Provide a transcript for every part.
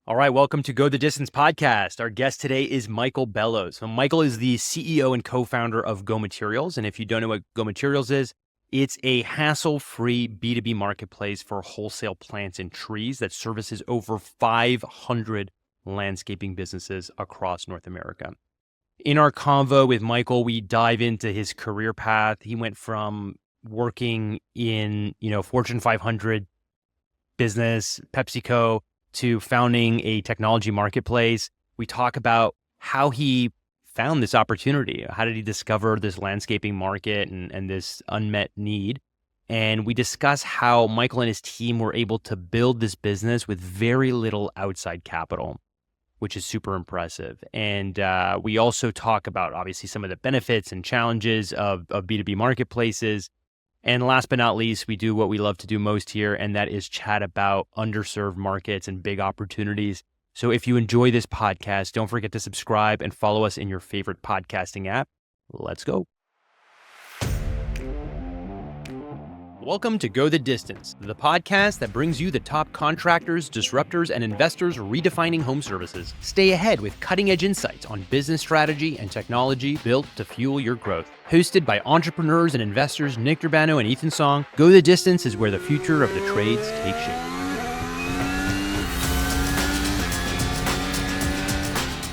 All right, welcome to Go the Distance podcast. Our guest today is Michael Bellows. So Michael is the CEO and co-founder of Go Materials. And if you don't know what Go Materials is, it's a hassle-free B2B marketplace for wholesale plants and trees that services over 500 landscaping businesses across North America. In our convo with Michael, we dive into his career path. He went from working in, Fortune 500 business, PepsiCo, to founding a technology marketplace. We talk about how he found this opportunity. How did he discover this landscaping market and this unmet need? And we discuss how Michael and his team were able to build this business with very little outside capital, which is super impressive. And we also talk about, obviously, some of the benefits and challenges of B2B marketplaces. And last but not least, we do what we love to do most here, and that is chat about underserved markets and big opportunities. So if you enjoy this podcast, don't forget to subscribe and follow us in your favorite podcasting app. Let's go. Welcome to Go the Distance, the podcast that brings you the top contractors, disruptors, and investors redefining home services. Stay ahead with cutting-edge insights on business strategy and technology built to fuel your growth. Hosted by entrepreneurs and investors Nick Durbano and Ethan Song, Go the Distance is where the future of the trades take shape.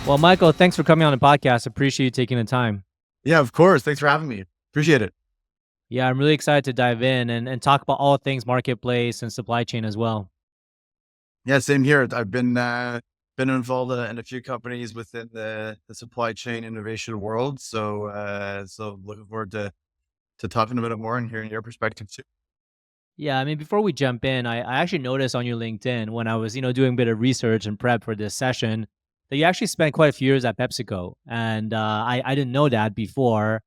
Well, Michael, thanks for coming on the podcast. Appreciate you taking the time. Yeah, of course. Thanks for having me. Appreciate it. Yeah, I'm really excited to dive in and talk about all things marketplace and supply chain as well. Yeah, same here. I've been involved in a few companies within the supply chain innovation world. So looking forward to talking a bit more and hearing your perspective too. Yeah, I mean, before we jump in, I actually noticed on your LinkedIn when I was, doing a bit of research and prep for this session that you actually spent quite a few years at PepsiCo. And I didn't know that before.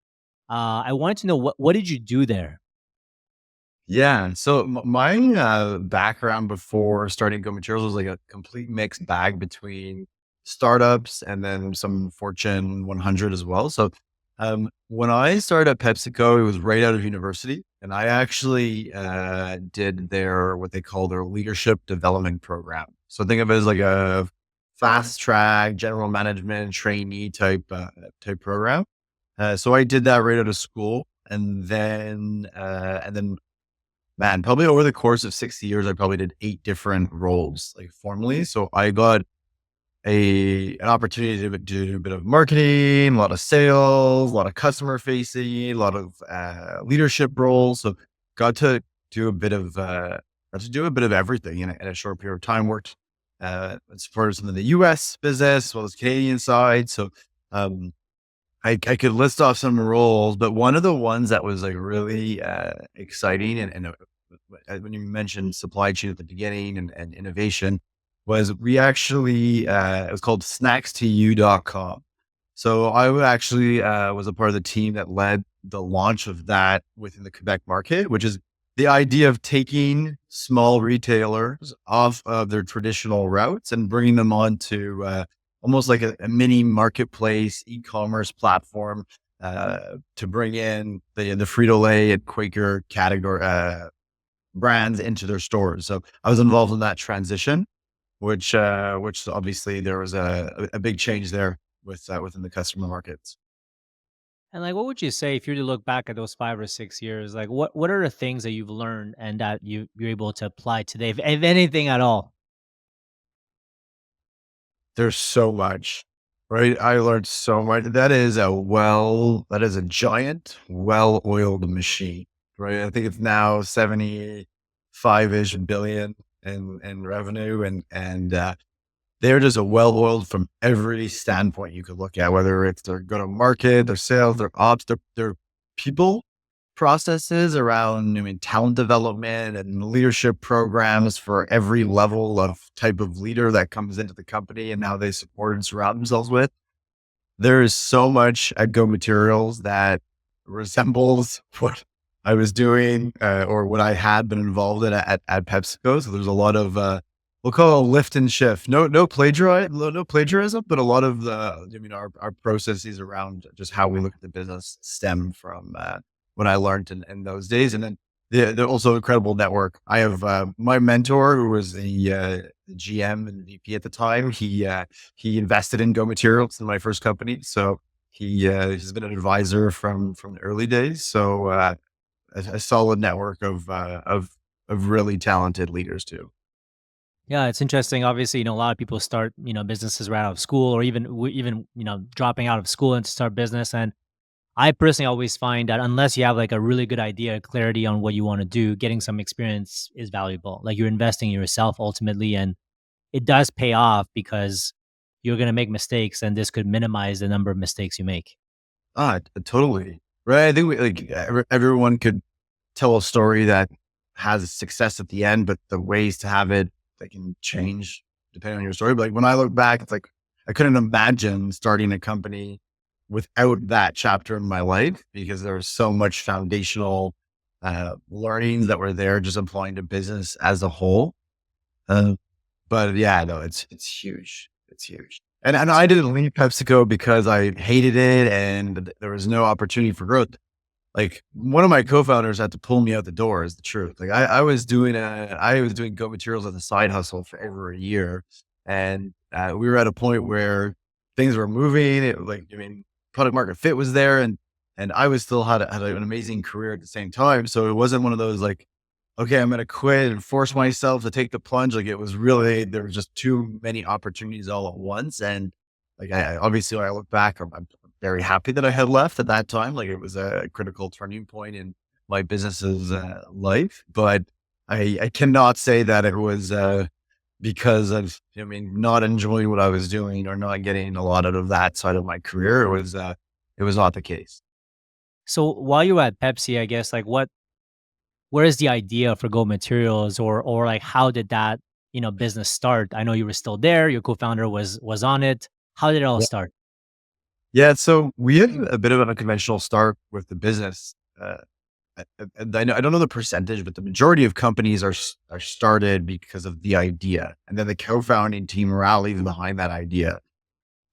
I wanted to know what did you do there? Yeah. So my background before starting Go Materials was like a complete mixed bag between startups and then some Fortune 100 as well. So when I started at PepsiCo, it was right out of university, and I actually did what they call their leadership development program. So think of it as like a fast track general management trainee type program. So I did that right out of school, and then man, probably over the course of 6 years, I probably did 8 different roles, like formally. So I got an opportunity to do a bit of marketing, a lot of sales, a lot of customer facing, a lot of leadership roles. So got to do a bit of everything in a short period of time. Worked supported some of the U.S. business as well as Canadian side. So I could list off some roles, but one of the ones that was like really exciting and when you mentioned supply chain at the beginning and innovation was we actually, it was called snackstoyou.com. So I actually was a part of the team that led the launch of that within the Quebec market, which is the idea of taking small retailers off of their traditional routes and bringing them onto almost like a mini marketplace e-commerce platform to bring in the Frito-Lay and Quaker category brands into their stores. So I was involved in that transition, which obviously there was a big change there within the customer markets. And what would you say if you were to look back at those 5 or 6 years? What are the things that you've learned and that you're able to apply today, if anything at all? There's so much, right? I learned so much. That is a giant, well-oiled machine, right? I think it's now 75-ish billion in revenue, and they're just a well-oiled from every standpoint you could look at, whether it's their go-to-market, their sales, their ops, their people processes around, talent development and leadership programs for every level of type of leader that comes into the company and how they support and surround themselves with. There is so much at Go Materials that resembles what I was doing or what I had been involved in at PepsiCo. So there's a lot of, we'll call it lift and shift. No plagiarism, but a lot of our processes around just how we look at the business stem from what I learned in those days. And then they're also incredible network. I have my mentor, who was the GM and VP at the time. He invested in Go Materials in my first company, so he's been an advisor from the early days. So a solid network of really talented leaders too. Yeah, it's interesting. Obviously, a lot of people start, businesses right out of school, or even, dropping out of school and to start business. And I personally always find that unless you have like a really good idea, clarity on what you want to do, getting some experience is valuable. Like you're investing in yourself ultimately, and it does pay off because you're going to make mistakes, and this could minimize the number of mistakes you make. Totally. Right. I think everyone could tell a story that has success at the end, but the ways to have it, they can change depending on your story. But like when I look back, it's like I couldn't imagine starting a company without that chapter in my life, because there was so much foundational learnings that were there, just applying to business as a whole. Uh, but yeah, no, it's huge. It's huge. And I didn't leave PepsiCo because I hated it and there was no opportunity for growth. Like one of my co-founders had to pull me out the door, is the truth. Like I was doing Go Materials as a side hustle for over a year. And we were at a point where things were moving. Product market fit was there, and I was still had an amazing career at the same time. So it wasn't one of those like, okay, I'm going to quit and force myself to take the plunge. Like it was really, there were just too many opportunities all at once. And like, obviously when I look back, I'm very happy that I had left at that time. Like it was a critical turning point in my business's life, but I cannot say that it was because of, not enjoying what I was doing or not getting a lot out of that side of my career. It was not the case. So while you were at Pepsi, I guess like where is the idea for Go Materials, or like how did that business start? I know you were still there. Your co-founder was on it. How did it all start? Yeah, so we had a bit of an unconventional start with the business. And I don't know the percentage, but the majority of companies are started because of the idea, and then the co-founding team rallies behind that idea.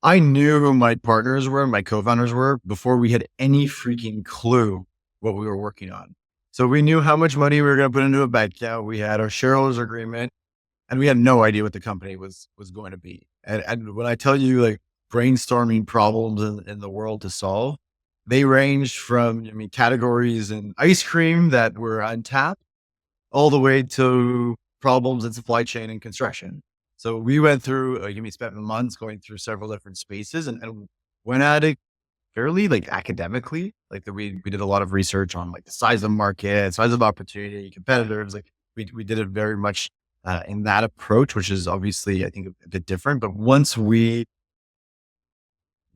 I knew who my partners were, my co-founders were, before we had any freaking clue what we were working on. So we knew how much money we were going to put into a bank account. We had our shareholders agreement, and we had no idea what the company was going to be. And when I tell you, like, brainstorming problems in the world to solve, they ranged from, categories in ice cream that were untapped all the way to problems in supply chain and construction. So we went through, spent months going through several different spaces and went at it fairly like academically. Like we did a lot of research on like the size of market, size of opportunity, competitors. Like we did it very much in that approach, which is obviously, I think, a bit different. But once we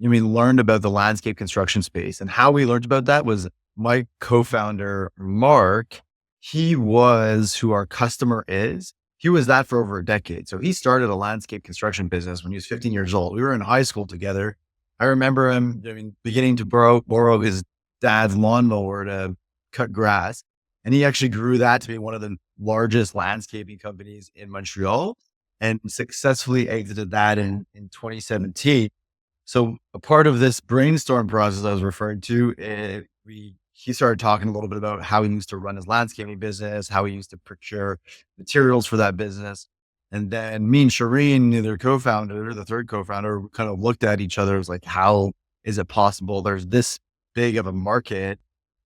learned about the landscape construction space, and how we learned about that was my co-founder, Mark, he was who our customer is. He was that for over a decade. So he started a landscape construction business when he was 15 years old. We were in high school together. I remember him beginning to borrow his dad's lawnmower to cut grass. And he actually grew that to be one of the largest landscaping companies in Montreal and successfully exited that in 2017. So a part of this brainstorm process I was referring to, he started talking a little bit about how he used to run his landscaping business, how he used to procure materials for that business. And then me and Shireen, their co-founder, the third co-founder, kind of looked at each other. It was like, how is it possible there's this big of a market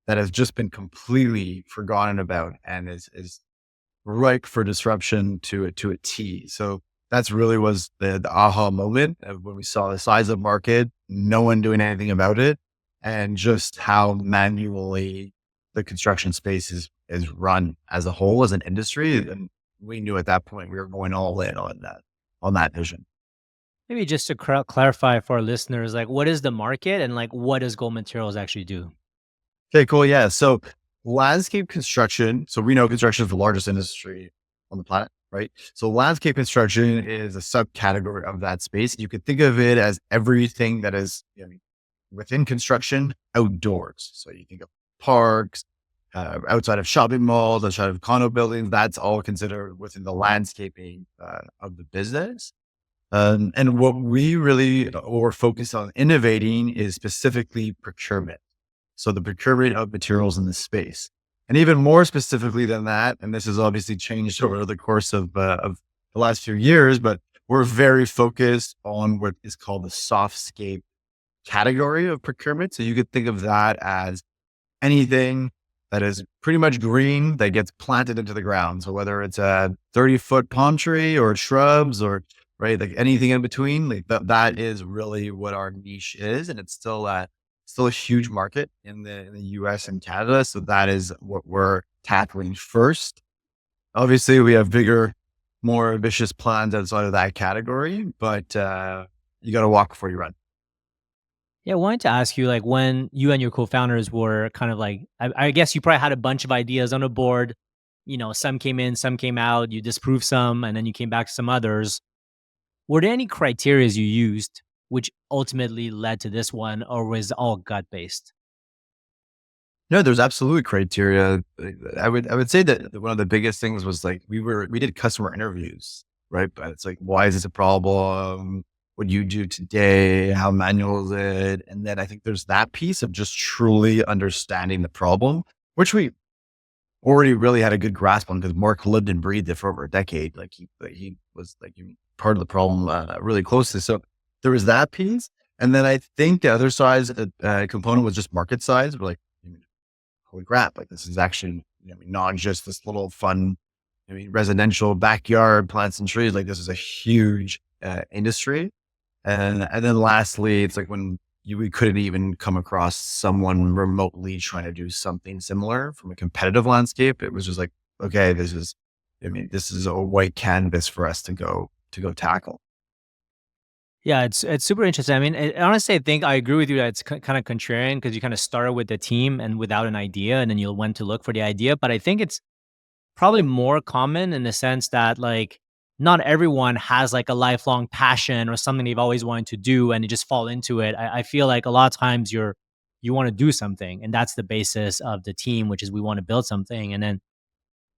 that has just been completely forgotten about and is ripe for disruption to a T. So that's really was the aha moment of when we saw the size of market, no one doing anything about it, and just how manually the construction space is run as a whole, as an industry. And we knew at that point we were going all in on that vision. Maybe just to clarify for our listeners, like what is the market and like what does Go Materials actually do? Okay, cool. Yeah. So landscape construction. So we know construction is the largest industry on the planet, right? So landscape construction is a subcategory of that space. You could think of it as everything that is within construction outdoors. So you think of parks, outside of shopping malls, outside of condo buildings, that's all considered within the landscaping of the business. And what we're focused on innovating is specifically procurement. So the procurement of materials in this space. And even more specifically than that, and this has obviously changed over the course of the last few years, but we're very focused on what is called the softscape category of procurement. So you could think of that as anything that is pretty much green that gets planted into the ground. So whether it's a 30-foot palm tree or shrubs or right, like anything in between, like that is really what our niche is. And it's still a huge market in the US and Canada. So that is what we're tackling first. Obviously we have bigger, more ambitious plans outside of that category, but you got to walk before you run. Yeah, I wanted to ask you, like, when you and your co-founders were kind of like, I guess you probably had a bunch of ideas on a board. Some came in, some came out. You disproved some, and then you came back to some others. Were there any criterias you used which ultimately led to this one, or was it all gut based? No, there's absolutely criteria. I would say that one of the biggest things was like we did customer interviews, right? But it's like, why is this a problem? What do you do today? How manual is it? And then I think there's that piece of just truly understanding the problem, which we already really had a good grasp on because Mark lived and breathed it for over a decade. He was like part of the problem really closely. So there was that piece. And then I think the other size component was just market size. We're like, holy crap, like this is actually, not just this little fun, residential backyard plants and trees. Like this is a huge industry. And then lastly, it's like when we couldn't even come across someone remotely trying to do something similar from a competitive landscape. It was just like, okay, this is a white canvas for us to go tackle. Yeah, it's super interesting. I mean, honestly, I think I agree with you that it's kind of contrarian because you kind of started with the team and without an idea, and then you went to look for the idea. But I think it's probably more common in the sense that, like, not everyone has like a lifelong passion or something they've always wanted to do and they just fall into it. I feel like a lot of times you want to do something, and that's the basis of the team, which is we want to build something, and then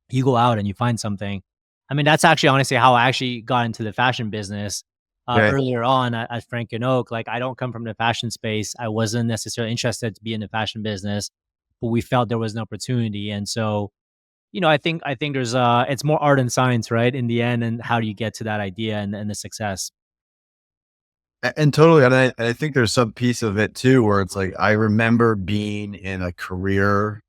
you go out and you find something. I mean, that's actually honestly how I actually got into the fashion business Okay. earlier on at Frank and Oak. Like, I don't come from the fashion space. I wasn't necessarily interested to be in the fashion business, but we felt there was an opportunity, and so I think there's it's more art and science, right? In the end, and how do you get to that idea and the success? And totally. And I think there's some piece of it too, where it's like, I remember being in a career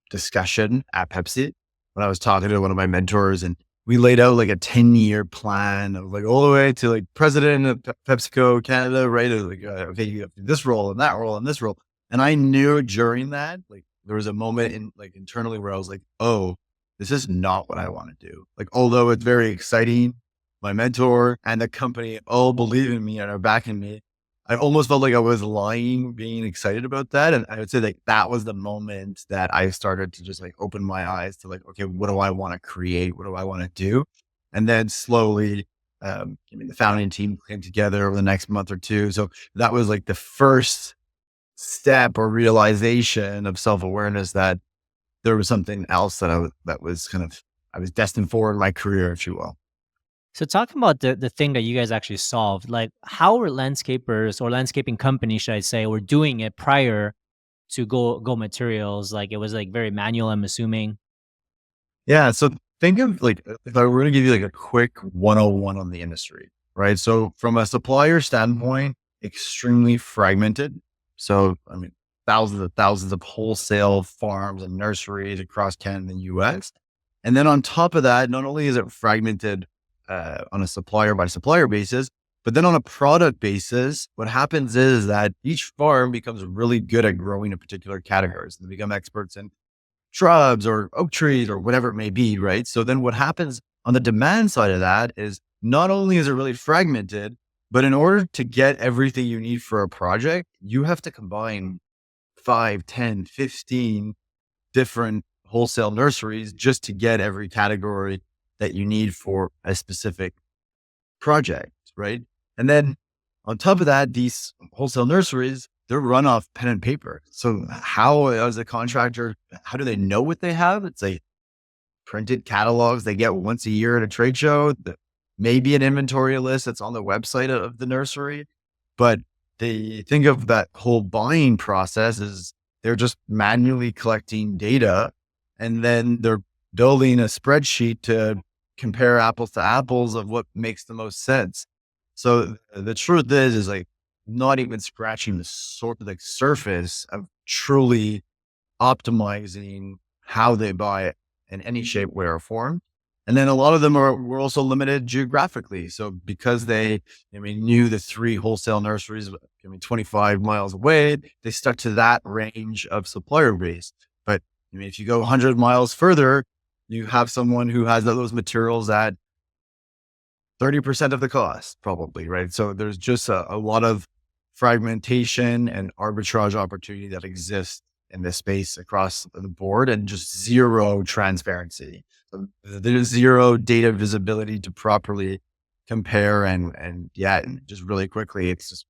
discussion at Pepsi when I was talking to one of my mentors, and we laid out like a 10-year plan of like all the way to like president of PepsiCo Canada, right? It was like, okay, you have this role and that role and this role. And I knew during that, like there was a moment in like internally where I was like, oh, this is not what I want to do. Like, although it's very exciting, my mentor and the company all believe in me and are backing me. I almost felt like I was lying, being excited about that. And I would say like that was the moment that I started to just like open my eyes to like, okay, what do I want to create? What do I want to do? And then slowly, the founding team came together over the next month or two. So that was like the first step or realization of self-awareness that there was something else that was kind of, I was destined for in my career, if you will. So talking about the thing that you guys actually solved, like, how were landscapers or landscaping companies, should I say, were doing it prior to Go Materials? Like, it was like very manual, I'm assuming. Yeah. So think of like, if I were to give you like a quick 101 on the industry, right? So from a supplier standpoint, extremely fragmented. So, thousands of wholesale farms and nurseries across Canada and US. And then on top of that, not only is it fragmented on a supplier by supplier basis, but then on a product basis, what happens is that each farm becomes really good at growing a particular category. So they become experts in shrubs or oak trees or whatever it may be, right? So then what happens on the demand side of that is not only is it really fragmented, but in order to get everything you need for a project, you have to combine 5, 10, 15 different wholesale nurseries just to get every category that you need for a specific project, right? And then on top of that, these wholesale nurseries, they're run off pen and paper. So how, as a contractor, how do they know what they have? It's like printed catalogs they get once a year at a trade show, maybe an inventory list that's on the website of the nursery. But they think of that whole buying process as they're just manually collecting data and then they're building a spreadsheet to compare apples to apples of what makes the most sense. So the truth is like not even scratching the sort of like surface of truly optimizing how they buy it in any shape, way, or form. And then a lot of them were also limited geographically. So because they, knew the 3 wholesale nurseries, 25 miles away, they stuck to that range of supplier base. But if you go 100 miles further, you have someone who has those materials at 30% of the cost, probably, right? So there's just a lot of fragmentation and arbitrage opportunity that exists in this space across the board, and just zero transparency. So there's zero data visibility to properly compare and just really quickly, it's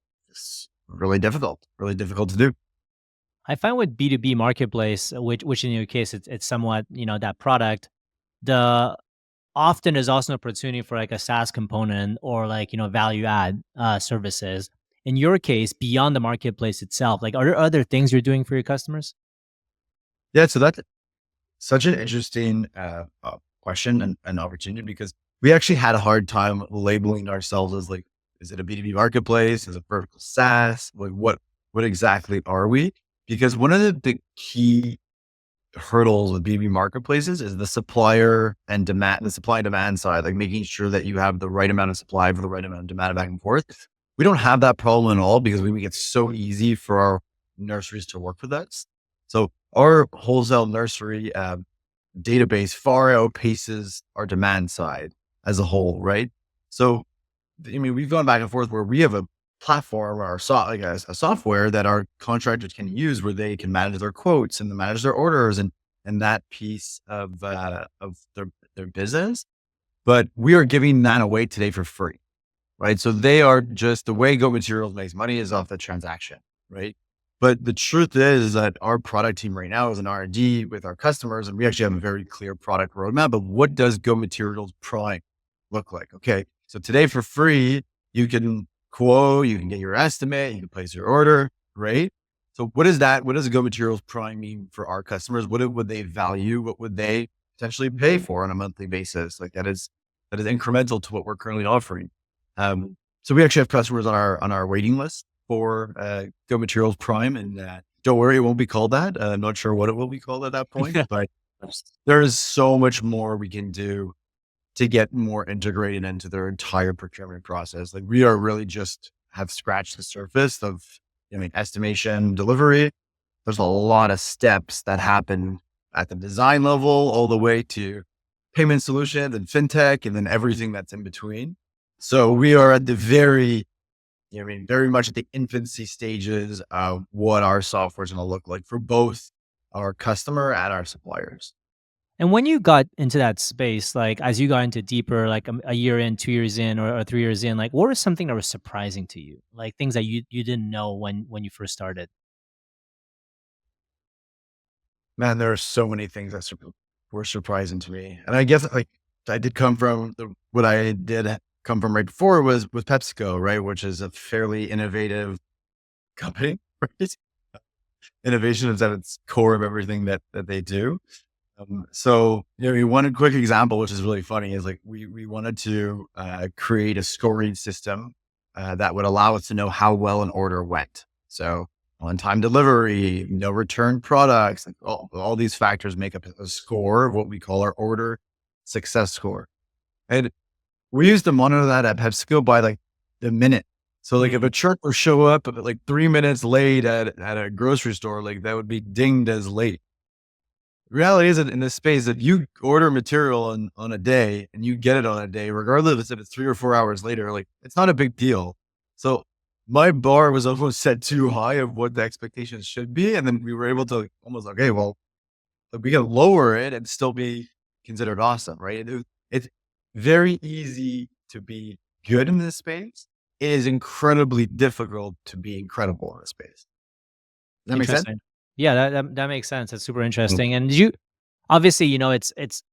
really difficult to do. I find with B2B marketplace, which in your case, it's somewhat, that product, the often is also an opportunity for like a SaaS component or like, value add services. In your case, beyond the marketplace itself, like are there other things you're doing for your customers? Yeah, so that's such an interesting question and opportunity, because we actually had a hard time labeling ourselves as like, is it a B2B marketplace? Is it vertical SaaS? Like what exactly are we? Because one of the key hurdles with B2B marketplaces is the supply and demand side, like making sure that you have the right amount of supply for the right amount of demand back and forth. We don't have that problem at all, because we make it so easy for our nurseries to work with us. So our wholesale nursery database far outpaces our demand side as a whole, right? So, we've gone back and forth where we have a platform or a software that our contractors can use, where they can manage their quotes and manage their orders and that piece of their business. But we are giving that away today for free, right? So they are just, the way Go Materials makes money is off the transaction, right? But the truth is that our product team right now is an R&D with our customers, and we actually have a very clear product roadmap. But what does Go Materials Prime look like? Okay, so today for free, you can quote, you can get your estimate, you can place your order, right? So what is that? What does Go Materials Prime mean for our customers? What would they value? What would they potentially pay for on a monthly basis? Like that is incremental to what we're currently offering. So we actually have customers on our waiting list for Go Materials Prime, and don't worry, it won't be called that. I'm not sure what it will be called at that point, but there's so much more we can do to get more integrated into their entire procurement process. Like we are really just have scratched the surface of, estimation, delivery. There's a lot of steps that happen at the design level, all the way to payment solutions and fintech, and then everything that's in between. So we are at the very much at the infancy stages of what our software is going to look like for both our customer and our suppliers. And when you got into that space, like as you got into deeper, like a year in, 2 years in, or 3 years in, like what was something that was surprising to you? Like things that you didn't know when you first started? Man, there are so many things that were surprising to me. And I guess like I did come from what I did come from right before was with PepsiCo, right? Which is a fairly innovative company, right? Innovation is at its core of everything that they do. So, one quick example, which is really funny, is like we wanted to create a scoring system that would allow us to know how well an order went. So on-time delivery, no return products, like all these factors make up a score of what we call our order success score. And we used to monitor that at PepsiCo by like the minute. So like if a truck would show up like 3 minutes late at a grocery store, like that would be dinged as late. Reality is that in this space, that you order material on a day and you get it on a day, regardless if it's 3 or 4 hours later, like it's not a big deal. So my bar was almost set too high of what the expectations should be. And then we were able to almost, okay, well, we can lower it and still be considered awesome, right? It's very easy to be good in this space. It is incredibly difficult to be incredible in this space. Does that make sense? Interesting. Yeah, that makes sense. That's super interesting. And you obviously, it's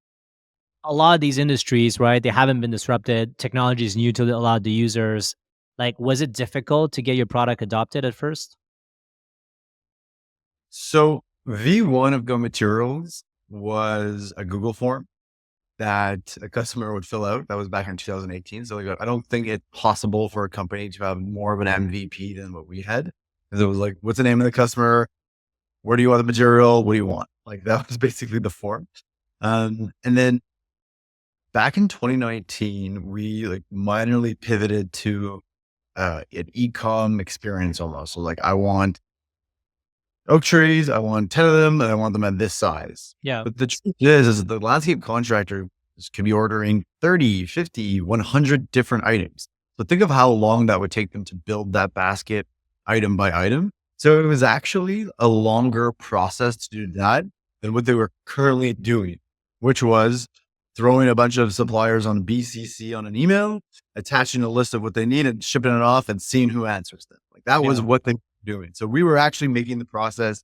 a lot of these industries, right? They haven't been disrupted. Technology is new to a lot of the users. Like, was it difficult to get your product adopted at first? So V1 of Go Materials was a Google form that a customer would fill out. That was back in 2018. So like, I don't think it's possible for a company to have more of an MVP than what we had. Because it was like, what's the name of the customer? Where do you want the material? What do you want? Like that was basically the form. And then back in 2019, we like minorly pivoted to an e-com experience almost. So like I want oak trees, I want 10 of them, and I want them at this size. Yeah. But the truth is the landscape contractor can be ordering 30, 50, 100 different items. So think of how long that would take them to build that basket item by item. So it was actually a longer process to do that than what they were currently doing, which was throwing a bunch of suppliers on BCC on an email, attaching a list of what they need and shipping it off and seeing who answers them. Like that was what they were doing. So we were actually making the process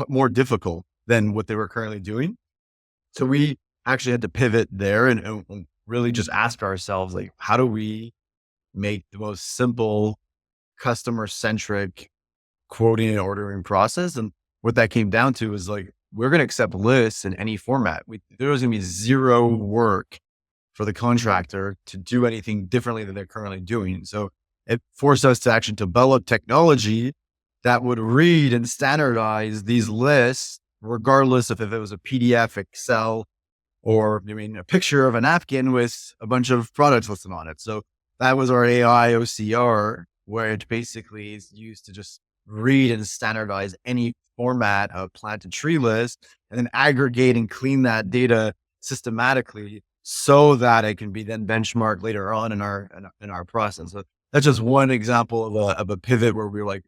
more difficult than what they were currently doing. So we actually had to pivot there and really just ask ourselves, like, how do we make the most simple customer centric quoting and ordering process? And what that came down to is like, we're going to accept lists in any format. There was going to be zero work for the contractor to do anything differently than they're currently doing. So it forced us to actually develop technology that would read and standardize these lists, regardless of if it was a PDF, Excel, or a picture of a napkin with a bunch of products listed on it. So that was our AI OCR, where it basically is used to just read and standardize any format of plant and tree list, and then aggregate and clean that data systematically so that it can be then benchmarked later on in our process. So that's just one example of a pivot where we were like,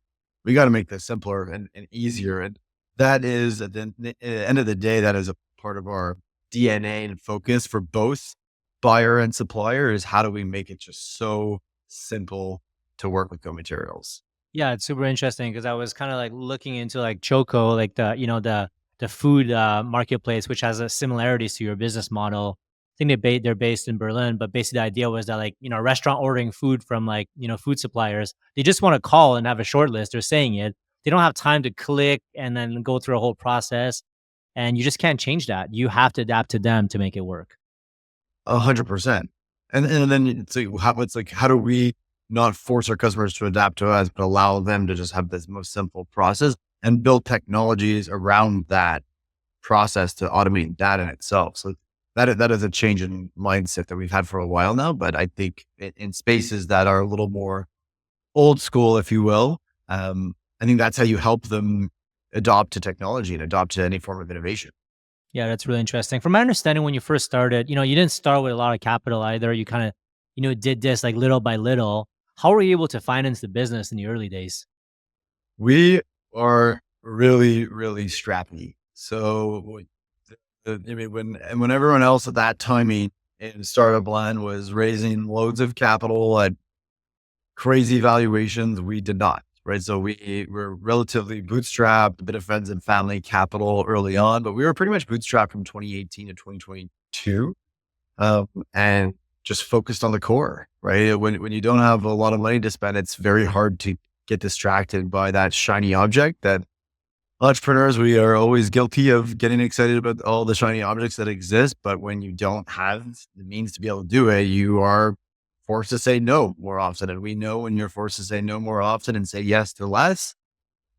we got to make this simpler and easier. And that is at the end of the day, that is a part of our DNA and focus for both buyer and supplier is how do we make it just so simple to work with GoMaterials. Yeah, it's super interesting because I was kind of like looking into like Choco, like the food marketplace, which has a similarities to your business model. I think they're based in Berlin, but basically the idea was that like a restaurant ordering food from like food suppliers, they just want to call and have a short list. They're saying it. They don't have time to click and then go through a whole process, and you just can't change that. You have to adapt to them to make it work. 100%. And then it's like, how do we not force our customers to adapt to us, but allow them to just have this most simple process and build technologies around that process to automate that in itself. So that is a change in mindset that we've had for a while now. But I think in spaces that are a little more old school, if you will, I think that's how you help them adopt to technology and adopt to any form of innovation. Yeah, that's really interesting. From my understanding, when you first started, you didn't start with a lot of capital either. You kind of, did this like little by little. How were you able to finance the business in the early days? We are really, really strappy. So when everyone else at that timing in startup land was raising loads of capital at crazy valuations, we did not. Right. So we were relatively bootstrapped, a bit of friends and family capital early on, but we were pretty much bootstrapped from 2018 to 2022. And just focused on the core, right? When you don't have a lot of money to spend, it's very hard to get distracted by that shiny object that entrepreneurs, we are always guilty of getting excited about all the shiny objects that exist. But when you don't have the means to be able to do it, you are forced to say no more often. And we know when you're forced to say no more often and say yes to less,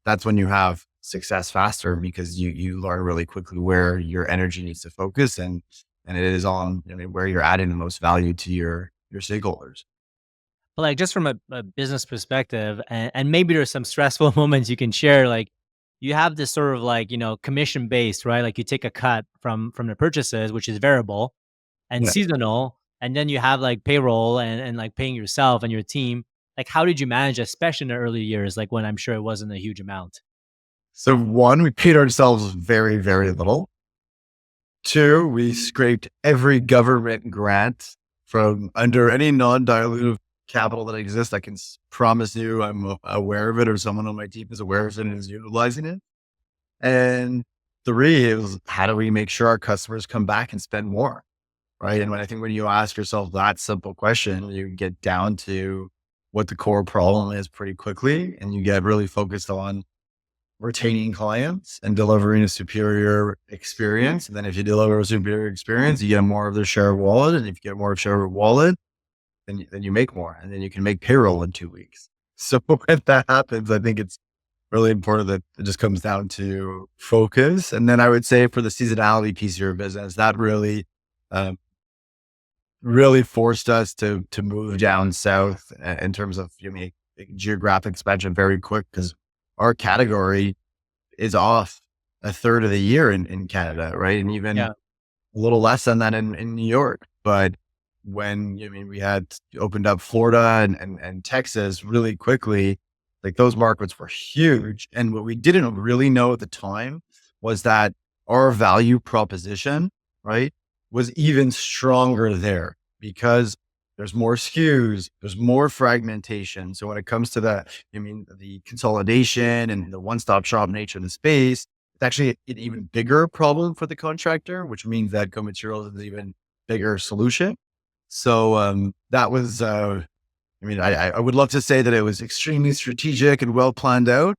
that's when you have success faster because you learn really quickly where your energy needs to focus and it is on where you're adding the most value to your stakeholders. But like just from a business perspective, and maybe there's some stressful moments you can share, like you have this sort of like, commission based, right? Like you take a cut from the purchases, which is variable and Yeah. seasonal. And then you have like payroll and like paying yourself and your team. Like, how did you manage, especially in the early years, like when I'm sure it wasn't a huge amount? So one, we paid ourselves very, very little. Two, we scraped every government grant from under any non-dilutive capital that exists. I can promise you I'm aware of it or someone on my team is aware of it and is utilizing it. And three is how do we make sure our customers come back and spend more? Right. And I think when you ask yourself that simple question, you get down to what the core problem is pretty quickly and you get really focused on retaining clients and delivering a superior experience. And then if you deliver a superior experience, you get more of their share of wallet. And if you get more of share of wallet, then you make more, and then you can make payroll in 2 weeks. So when that happens, I think it's really important that it just comes down to focus. And then I would say for the seasonality piece of your business, that um, really forced us to move down south in terms of geographic expansion very quick, because our category is off a third of the year in Canada, right? And even Yeah. a little less than that in New York. But when we had opened up Florida and Texas really quickly, like those markets were huge. And what we didn't really know at the time was that our value proposition, right, was even stronger there because there's more SKUs, there's more fragmentation. So when it comes to the consolidation and the one-stop shop nature of the space, it's actually an even bigger problem for the contractor, which means that GoMaterials is an even bigger solution. So that was, I would love to say that it was extremely strategic and well planned out.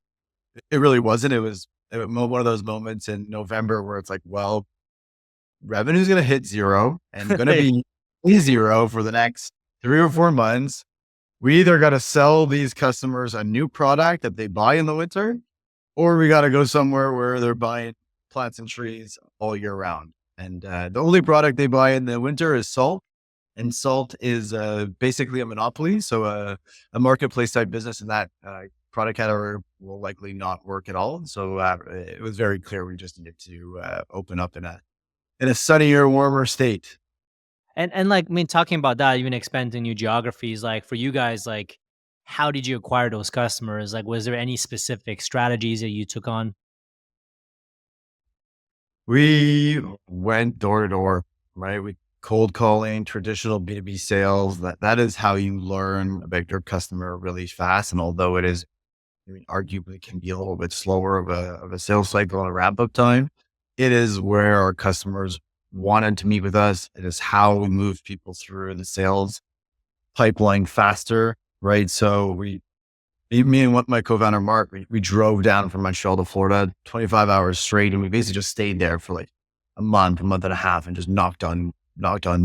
It really wasn't. It was one of those moments in November where it's like, well, revenue's going to hit zero and going to be zero for the next 3 or 4 months. We either got to sell these customers a new product that they buy in the winter, or we got to go somewhere where they're buying plants and trees all year round. And the only product they buy in the winter is salt. And salt is basically a monopoly. So a marketplace type business in that product category will likely not work at all. So it was very clear we just needed to open up in a sunnier, warmer state. And like, I mean, talking about that, even expanding new geographies, like for you guys, like, how did you acquire those customers? Like, was there any specific strategies that you took on? We went door to door, right? We cold calling, traditional B2B sales. That is how you learn about your customer really fast. And although it is, arguably can be a little bit slower of a sales cycle and a ramp up time, it is where our customers wanted to meet with us. It is how we move people through the sales pipeline faster, right? So me and my co-founder Mark, we drove down from Montreal to Florida, 25 hours straight, and we basically just stayed there for like a month and a half, and just knocked on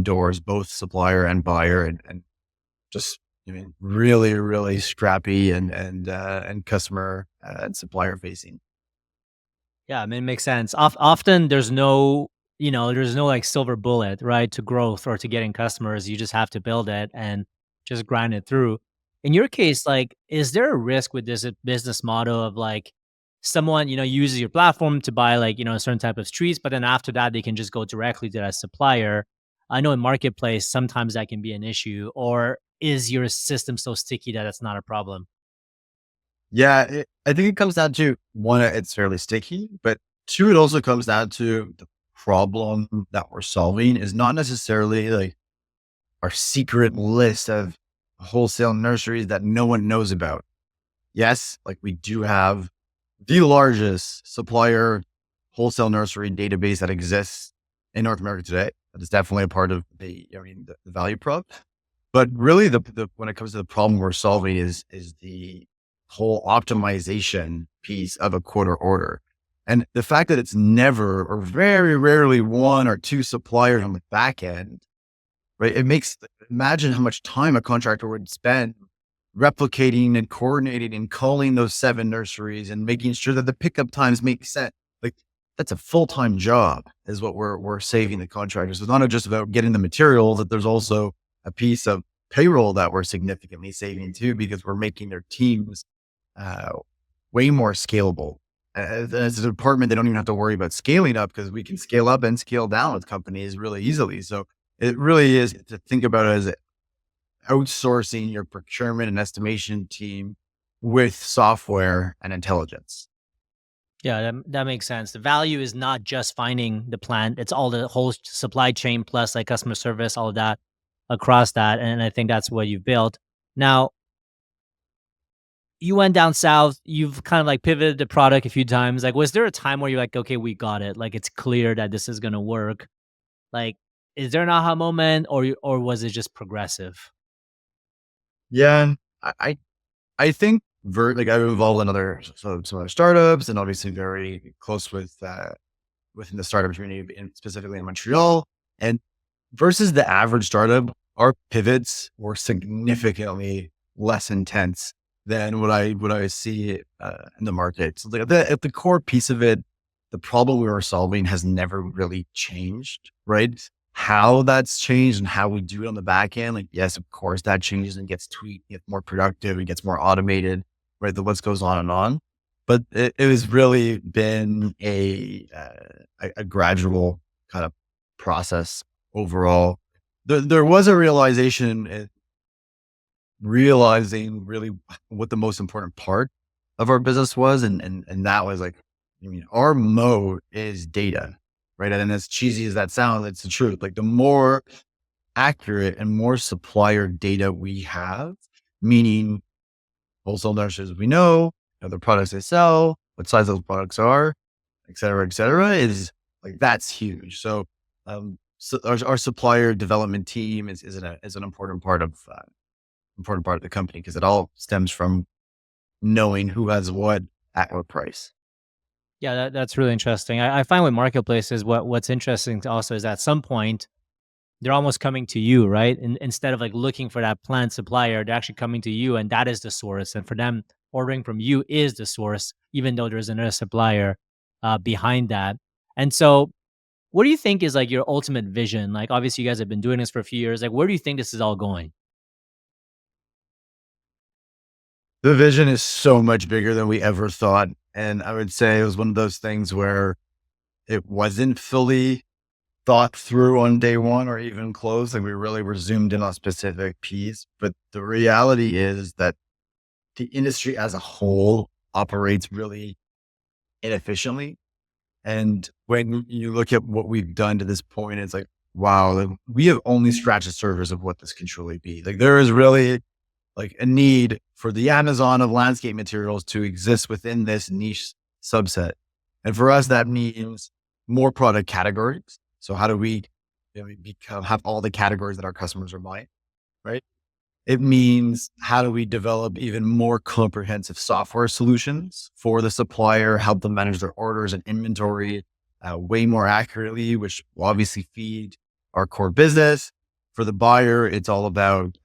doors, both supplier and buyer, and just really, really scrappy and customer and supplier facing. Yeah, I mean, it makes sense. Often there's no, there's no like silver bullet, right, to growth or to getting customers. You just have to build it and just grind it through. In your case, like, is there a risk with this business model of like someone, uses your platform to buy like, a certain type of trees, but then after that, they can just go directly to that supplier? I know in marketplace, sometimes that can be an issue. Or is your system so sticky that it's not a problem? Yeah, I think it comes down to one, it's fairly sticky, but two, it also comes down to the problem that we're solving is not necessarily like our secret list of wholesale nurseries that no one knows about. Yes, like we do have the largest supplier wholesale nursery database that exists in North America today. That is definitely a part of the value prop. But really, the when it comes to the problem we're solving is the whole optimization piece of a quarter order. And the fact that it's never or very rarely one or two suppliers on the back end, right? Imagine how much time a contractor would spend replicating and coordinating and calling those 7 nurseries and making sure that the pickup times make sense. Like that's a full-time job is what we're saving the contractors. It's not just about getting the materials, that there's also a piece of payroll that we're significantly saving too, because we're making their teams uh, way more scalable. As a department, they don't even have to worry about scaling up because we can scale up and scale down with companies really easily. So it really is to think about it as outsourcing your procurement and estimation team with software and intelligence. Yeah, that makes sense. The value is not just finding the plant; it's all the whole supply chain plus like customer service, all of that across that. And I think that's what you've built. Now, you went down south. You've kind of like pivoted the product a few times. Like, was there a time where you're like, okay, we got it. Like, it's clear that this is gonna work. Like, is there an aha moment, or was it just progressive? Yeah, I I think like I'm involved in some other startups, and obviously very close with within the startup community, specifically in Montreal. And versus the average startup, our pivots were significantly less intense than what I see in the market. So at the core piece of it, the problem we were solving has never really changed, right? How that's changed and how we do it on the back end, like yes, of course that changes and gets tweaked, gets more productive, it gets more automated, right? The list goes on and on. But it has really been a gradual kind of process overall. There was a realization, realizing really what the most important part of our business was, and that was like, I mean, our mode is data, right? And as cheesy as that sounds, it's the truth. Like the more accurate and more supplier data we have, meaning wholesale nurses we know, the products they sell, what size those products are, et cetera, is like, that's huge. So our supplier development team is an important part of the company, because it all stems from knowing who has what at what price. Yeah, that's really interesting. I find with marketplaces, what's interesting also is at some point they're almost coming to you, right? Instead of like looking for that planned supplier, they're actually coming to you, and that is the source. And for them, ordering from you is the source, even though there's another supplier behind that. And so, what do you think is like your ultimate vision? Like, obviously, you guys have been doing this for a few years. Like, where do you think this is all going? The vision is so much bigger than we ever thought. And I would say it was one of those things where it wasn't fully thought through on day one or even close. Like we really were zoomed in on a specific piece. But the reality is that the industry as a whole operates really inefficiently. And when you look at what we've done to this point, it's like, wow, like, we have only scratched the surface of what this can truly be. Like there is really like a need for the Amazon of landscape materials to exist within this niche subset. And for us, that means more product categories. So how do we have all the categories that our customers are buying, right? It means how do we develop even more comprehensive software solutions for the supplier, help them manage their orders and inventory way more accurately, which will obviously feed our core business. For the buyer, it's all about,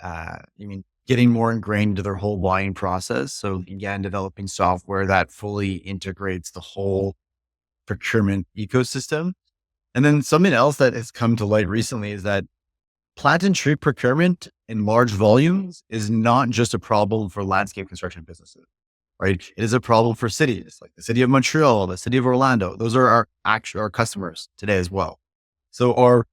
getting more ingrained into their whole buying process. So again, developing software that fully integrates the whole procurement ecosystem. And then something else that has come to light recently is that plant and tree procurement in large volumes is not just a problem for landscape construction businesses, right? It is a problem for cities like the city of Montreal, the city of Orlando. Those are our customers today as well. So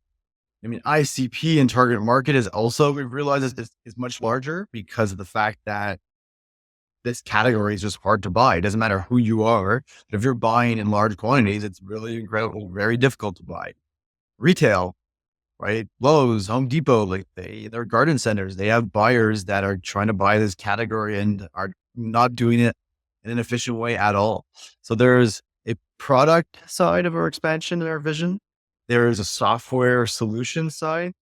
ICP and target market is also, we've realized is much larger because of the fact that this category is just hard to buy. It doesn't matter who you are, but if you're buying in large quantities, it's really incredible, very difficult to buy. Retail, right? Lowe's, Home Depot, like they're garden centers. They have buyers that are trying to buy this category and are not doing it in an efficient way at all. So there's a product side of our expansion and our vision. There is a software solution side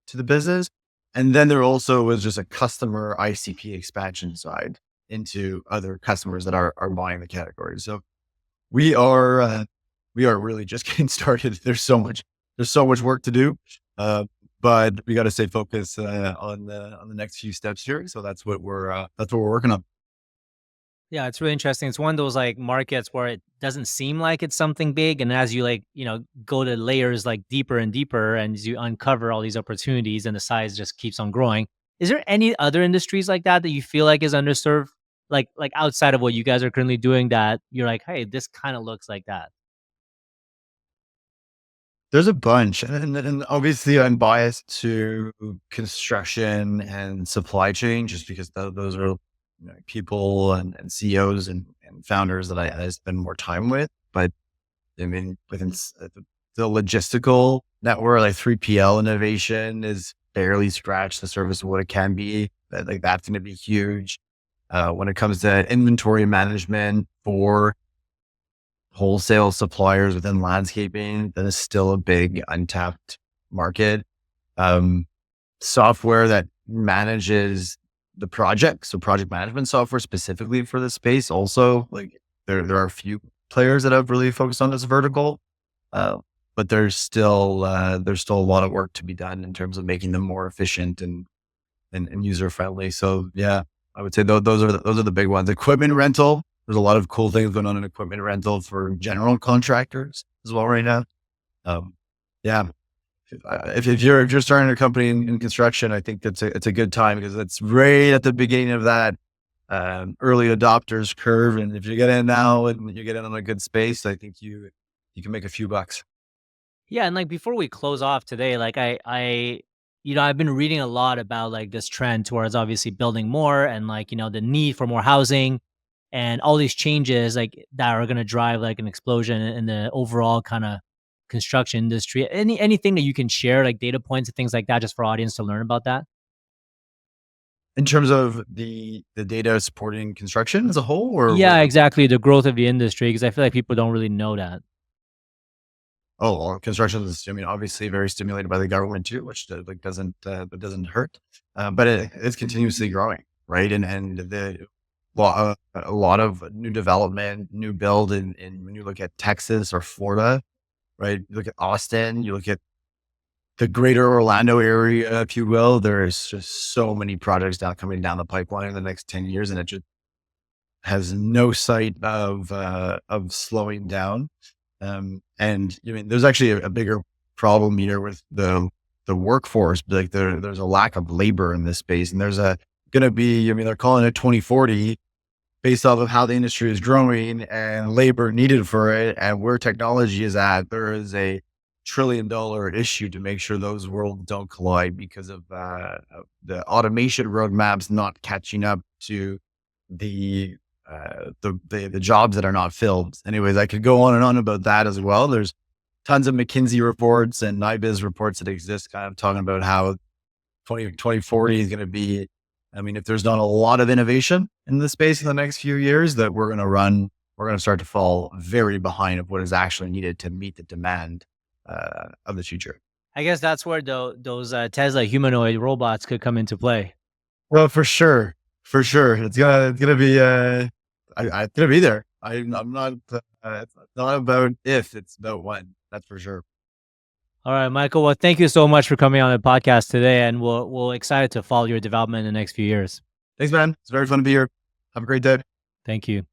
to the business. And then there also was just a customer ICP expansion side into other customers that are buying the category. So we are really just getting started. There's so much work to do. But we got to stay focused on the next few steps here. So that's what we're working on. Yeah, it's really interesting. It's one of those like markets where it doesn't seem like it's something big. And as you go to layers like deeper and deeper, and as you uncover all these opportunities, and the size just keeps on growing. Is there any other industries like that you feel like is underserved? Like outside of what you guys are currently doing, that you're like, hey, this kind of looks like that. There's a bunch, and obviously I'm biased to construction and supply chain just because those are people and CEOs and founders that I spend more time with. But I mean, within the logistical network, like 3PL innovation is barely scratched the surface of what it can be. Like that's going to be huge. When it comes to inventory management for wholesale suppliers within landscaping, that is still a big untapped market. Software that manages the project, so project management software specifically for this space. Also, like there are a few players that have really focused on this vertical, but there's still a lot of work to be done in terms of making them more efficient and user friendly. So yeah, I would say those are the big ones. Equipment rental. There's a lot of cool things going on in equipment rental for general contractors as well right now. Yeah, if you're starting a company in construction, I think it's a good time because it's right at the beginning of that early adopters curve. And if you get in now and you get in on a good space, I think you can make a few bucks. Yeah, and like before we close off today, like I've been reading a lot about like this trend towards obviously building more and like, the need for more housing and all these changes like that are going to drive like an explosion in the overall kind of construction industry. Anything that you can share, like data points and things like that, just for audience to learn about that? In terms of the data supporting construction as a whole, or Yeah, exactly. The growth of the industry, because I feel like people don't really know that. oh, well, construction is, I mean, obviously very stimulated by the government too, which like doesn't hurt, but it's continuously growing, right? And a lot of new development, new build, and when you look at Texas or Florida, right? You look at Austin, you look at the greater Orlando area, if you will. There's just so many projects now coming down the pipeline in the next 10 years, and it just has no sight of slowing down. And I mean, there's actually a bigger problem here with the workforce. Like there's a lack of labor in this space, and there's going to be, I mean, they're calling it 2040 based off of how the industry is growing and labor needed for it and where technology is at. There is a $1 trillion issue to make sure those worlds don't collide because of the automation roadmaps not catching up to the jobs that are not filled. Anyways, I could go on and on about that as well. There's tons of McKinsey reports and NIBIZ reports that exist kind of talking about how 2040 is going to be, I mean, if there's not a lot of innovation in the space in the next few years, that we're going to start to fall very behind of what is actually needed to meet the demand of the future. I guess that's where those Tesla humanoid robots could come into play. Well, for sure. It's gonna be, it's gonna be there. I'm not, it's not about if, it's about when. That's for sure. All right, Michael. Well, thank you so much for coming on the podcast today, and we're excited to follow your development in the next few years. Thanks, man. It's very fun to be here. Have a great day. Thank you.